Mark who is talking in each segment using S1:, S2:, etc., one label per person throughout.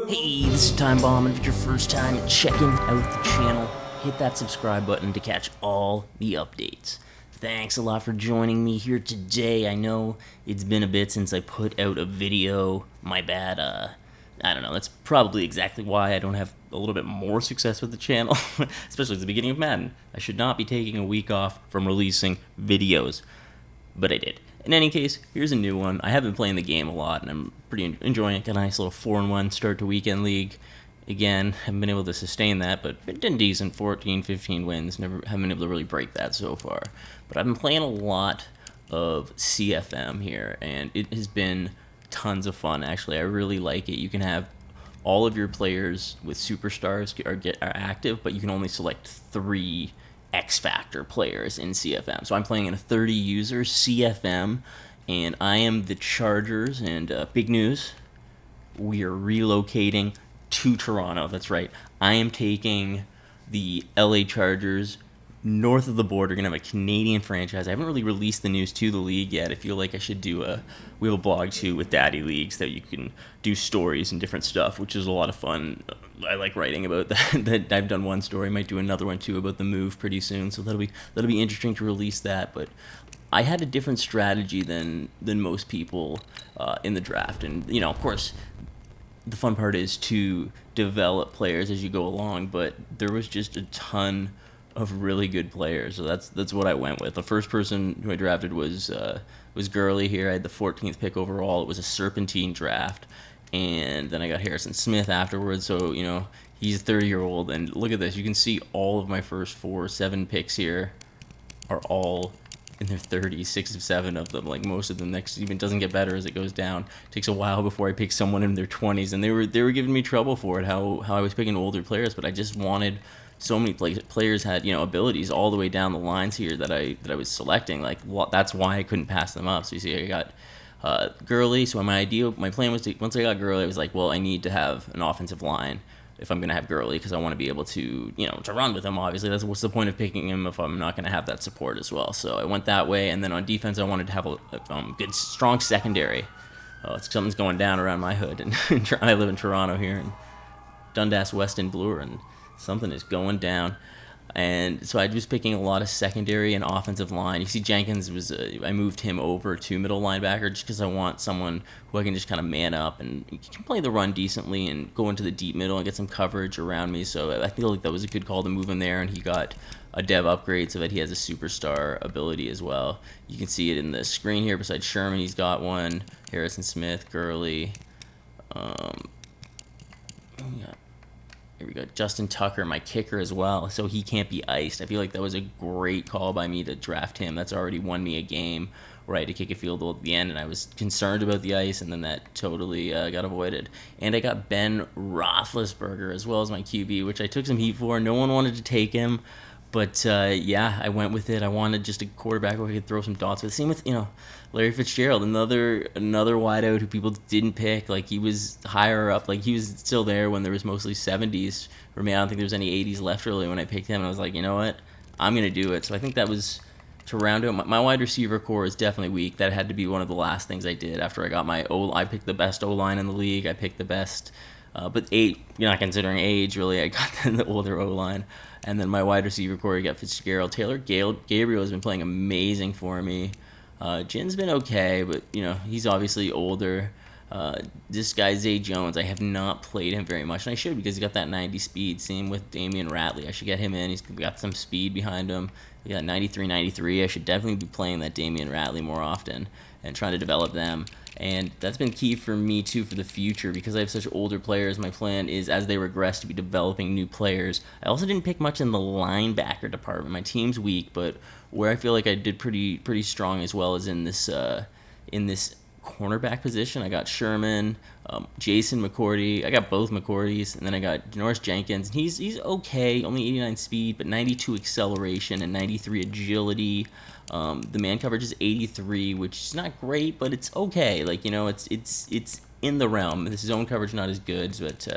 S1: Hey, this is Time Bomb, and if it's your first time checking out the channel, hit that subscribe button to catch all the updates. Thanks a lot for joining me here today. I know it's been a bit since I put out a video. My bad. I don't know. That's probably exactly why I don't have a little bit more success with the channel, especially at the beginning of Madden. I should not be taking a week off from releasing videos, but I did. In any case, here's a new one. I have been playing the game a lot, and I'm pretty enjoying it. Got a nice little 4-1 start to weekend league. Again, haven't been able to sustain that, but been decent. 14, 15 wins. Never haven't been able to really break that so far. But I've been playing a lot of CFM here, and it has been tons of fun. Actually, I really like it. You can have all of your players with superstars are active, but you can only select 3 X Factor players in CFM. So I'm playing in a 30 user CFM, and I am the Chargers. And big news, we are relocating to Toronto. That's right. I am taking the LA Chargers north of the border. Going to have a Canadian franchise. I haven't really released the news to the league yet. I feel like I should do we have a blog too with Daddy Leagues that you can do stories and different stuff, which is a lot of fun. I like writing about that. I've done one story, might do another one too about the move pretty soon. So that'll be interesting to release that. But I had a different strategy than most people in the draft, and of course, the fun part is to develop players as you go along. But there was just a ton of really good players, so that's what I went with. The first person who I drafted was Gurley here. I had the 14th pick overall. It was a serpentine draft, and then I got Harrison Smith afterwards. So he's a 30-year-old, and look at this. You can see all of my first 7 picks here are all in their 30s, 6 of 7 of them. Like most of them, next even doesn't get better as it goes down. It takes a while before I pick someone in their 20s, and they were giving me trouble for it. How I was picking older players, but I just wanted. So many players had abilities all the way down the lines here that I was selecting. Like that's why I couldn't pass them up. So you see, I got Gurley. So my plan was to, once I got Gurley, I was like, well, I need to have an offensive line if I'm going to have Gurley, because I want to be able to to run with him. Obviously, what's the point of picking him if I'm not going to have that support as well. So I went that way, and then on defense, I wanted to have a good, strong secondary. Something's going down around my hood, and I live in Toronto here, in Dundas, Weston, Bloor, and something is going down. And so I was picking a lot of secondary and offensive line. You see Jenkins I moved him over to middle linebacker just because I want someone who I can just kind of man up and can play the run decently and go into the deep middle and get some coverage around me. So I feel like that was a good call to move him there, and he got a dev upgrade so that he has a superstar ability as well. You can see it in the screen here. Besides Sherman, he's got one. Harrison Smith, Gurley. Here we go. Justin Tucker, my kicker as well, so he can't be iced. I feel like that was a great call by me to draft him. That's already won me a game where I had to kick a field goal at the end, and I was concerned about the ice, and then that totally got avoided. And I got Ben Roethlisberger as well as my QB, which I took some heat for. No one wanted to take him, but I went with it. I wanted just a quarterback who I could throw some dots with. Same with Larry Fitzgerald, another wideout who people didn't pick. Like he was higher up. Like he was still there when there was mostly 70s for me. I don't think there was any 80s left really when I picked him. And I was like, you know what, I'm gonna do it. So I think that was to round out my wide receiver core is definitely weak. That had to be one of the last things I did after I got my I picked the best O-line in the league. I picked the best. But you're not considering age, really. I got the older O-line. And then my wide receiver core, I got Fitzgerald. Taylor Gabriel has been playing amazing for me. Jin's been okay, but, he's obviously older. This guy, Zay Jones, I have not played him very much, and I should because he got that 90 speed. Same with Damian Ratley. I should get him in. He's got some speed behind him. He got 93, 93. I should definitely be playing that Damian Ratley more often and trying to develop them. And that's been key for me, too, for the future. Because I have such older players, my plan is, as they regress, to be developing new players. I also didn't pick much in the linebacker department. My team's weak, but where I feel like I did pretty strong as well as in this cornerback position. I got Sherman, Jason McCourty. I got both McCourtys, and then I got Janoris Jenkins. He's okay, only 89 speed, but 92 acceleration and 93 agility. The man coverage is 83, which is not great, but it's okay. Like it's in the realm. This zone coverage not as good, but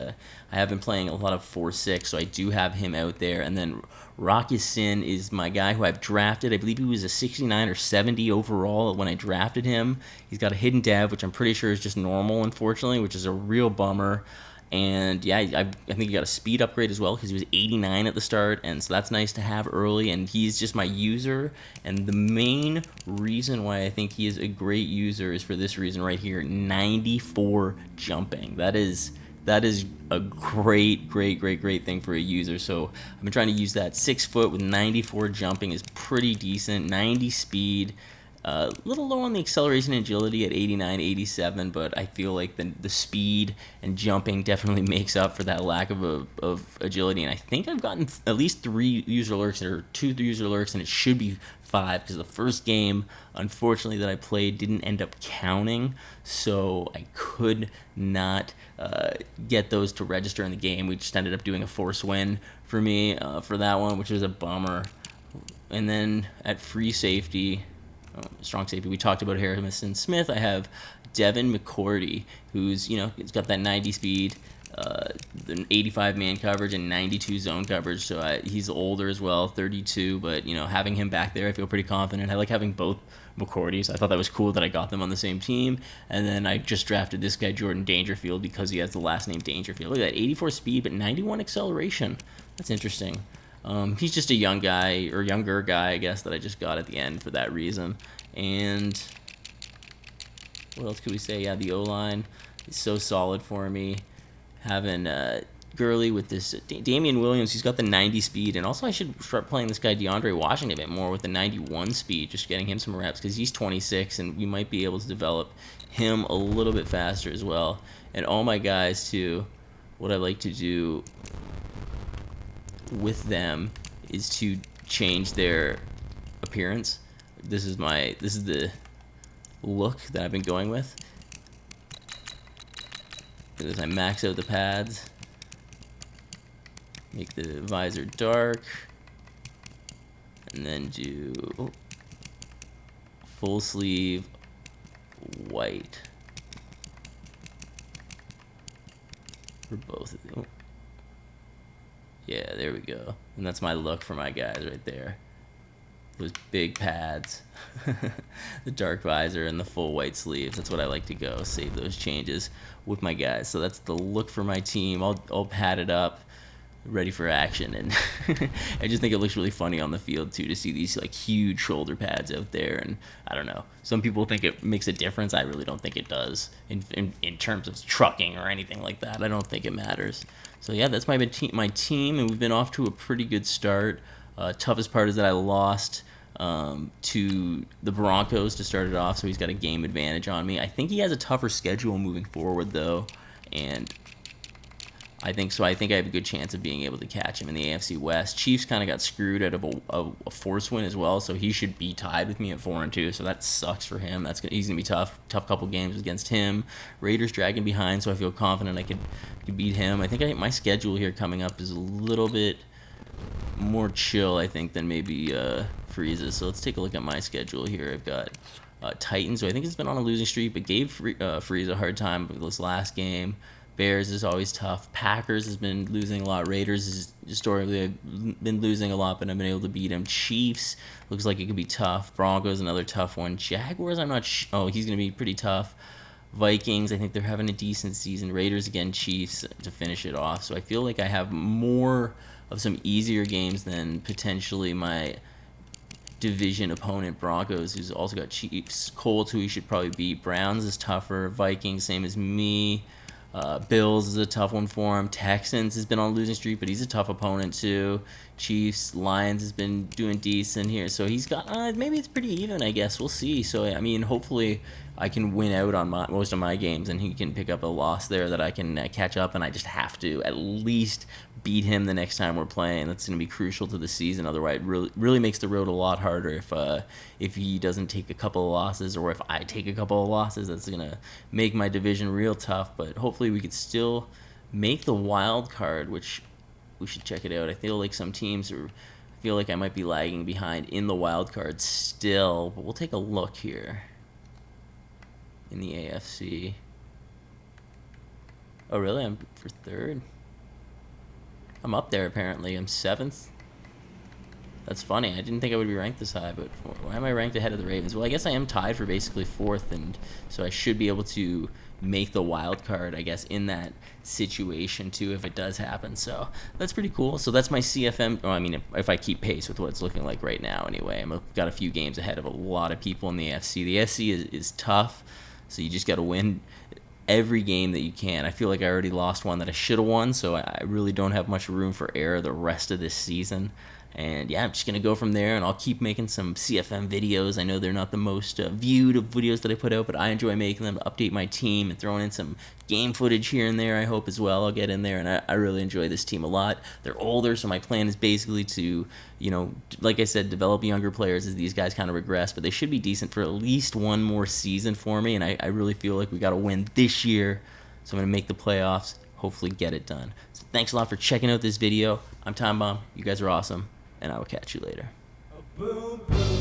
S1: I have been playing a lot of 4-6, so I do have him out there. And then Rock Ya-Sin is my guy who I've drafted. I believe he was a 69 or 70 overall when I drafted him. He's got a hidden dev, which I'm pretty sure is just normal, unfortunately, which is a real bummer. And yeah, I think he got a speed upgrade as well because he was 89 at the start, and so that's nice to have early. And he's just my user, and the main reason why I think he is a great user is for this reason right here: 94 jumping. That is a great thing for a user. So I've been trying to use that. 6 foot with 94 jumping is pretty decent. 90 speed. A little low on the acceleration and agility at 89, 87, but I feel like the speed and jumping definitely makes up for that lack of agility. And I think I've gotten at least 3 user alerts or 2 user alerts, and it should be 5 because the first game, unfortunately, that I played didn't end up counting, so I could not get those to register in the game. We just ended up doing a force win for me for that one, which was a bummer. And then at free safety, strong safety, we talked about Harrison Smith. I have Devin McCourty, who's, he's got that 90 speed, the 85 man coverage and 92 zone coverage. So he's older as well, 32, but, having him back there, I feel pretty confident. I like having both McCourties. I thought that was cool that I got them on the same team. And then I just drafted this guy, Jordan Dangerfield, because he has the last name Dangerfield. Look at that, 84 speed, but 91 acceleration. That's interesting. He's just a young guy, or younger guy, I guess, that I just got at the end for that reason. And what else could we say? Yeah, the O-line is so solid for me. Having Gurley with this Damian Williams, he's got the 90 speed, and also I should start playing this guy DeAndre Washington a bit more with the 91 speed, just getting him some reps because he's 26, and we might be able to develop him a little bit faster as well. And all my guys too, what I like to do with them is to change their appearance. This is the look that I've been going with. As I max out the pads, make the visor dark, and then do full sleeve white for both of them. Yeah, there we go. And that's my look for my guys right there. Those big pads, the dark visor, and the full white sleeves. That's what I like to go. Save those changes with my guys. So that's the look for my team. All padded up, ready for action. And I just think it looks really funny on the field, too, to see these like huge shoulder pads out there. And I don't know. Some people think it makes a difference. I really don't think it does in terms of trucking or anything like that. I don't think it matters. So, yeah, that's my team, and we've been off to a pretty good start. Toughest part is that I lost to the Broncos to start it off, so he's got a game advantage on me. I think he has a tougher schedule moving forward, though, and I think I have a good chance of being able to catch him in the AFC West. Chiefs kind of got screwed out of a force win as well, so he should be tied with me at 4-2. So that sucks for him. He's gonna be tough couple games against him. Raiders dragging behind, so I feel confident I could beat him. I think my schedule here coming up is a little bit more chill, I think, than maybe Frieza's. So let's take a look at my schedule here. I've got Titans, who I think has been on a losing streak, but gave Frieza a hard time with this last game. Bears is always tough. Packers has been losing a lot. Raiders is historically been losing a lot, but I've been able to beat them. Chiefs looks like it could be tough. Broncos, another tough one. Jaguars, I'm not he's going to be pretty tough. Vikings, I think they're having a decent season. Raiders, again, Chiefs to finish it off. So I feel like I have more of some easier games than potentially my division opponent, Broncos, who's also got Chiefs. Colts, who he should probably beat. Browns is tougher. Vikings, same as me. Bills is a tough one for him. Texans has been on a losing streak, but he's a tough opponent too. Chiefs, Lions has been doing decent here. So he's got, maybe it's pretty even, I guess. We'll see. So, I mean, hopefully I can win out on most of my games, and he can pick up a loss there that I can catch up, and I just have to at least beat him the next time we're playing. That's going to be crucial to the season. Otherwise, it really makes the road a lot harder if he doesn't take a couple of losses, or if I take a couple of losses. That's going to make my division real tough. But hopefully we could still make the wild card, which we should check it out. I feel like some teams I feel like I might be lagging behind in the wild card still, but we'll take a look here in the AFC. Oh, really? I'm for third? I'm up there, apparently. I'm 7th. That's funny. I didn't think I would be ranked this high, but why am I ranked ahead of the Ravens? Well, I guess I am tied for basically fourth, and so I should be able to make the wild card, I guess, in that situation too, if it does happen. So that's pretty cool. So that's my CFM. Well, I mean, if I keep pace with what it's looking like right now, anyway, I've got a few games ahead of a lot of people in the AFC. The SC is tough, so you just got to win every game that you can. I feel like I already lost one that I should have won, so I really don't have much room for error the rest of this season. And yeah, I'm just going to go from there, and I'll keep making some CFM videos. I know they're not the most viewed of videos that I put out, but I enjoy making them to update my team and throwing in some game footage here and there, I hope, as well. I'll get in there, and I really enjoy this team a lot. They're older, so my plan is basically to, like I said, develop younger players as these guys kind of regress, but they should be decent for at least one more season for me, and I really feel like we got to win this year, so I'm going to make the playoffs, hopefully get it done. So thanks a lot for checking out this video. I'm Time Bomb. You guys are awesome, and I will catch you later.
S2: Boom, boom.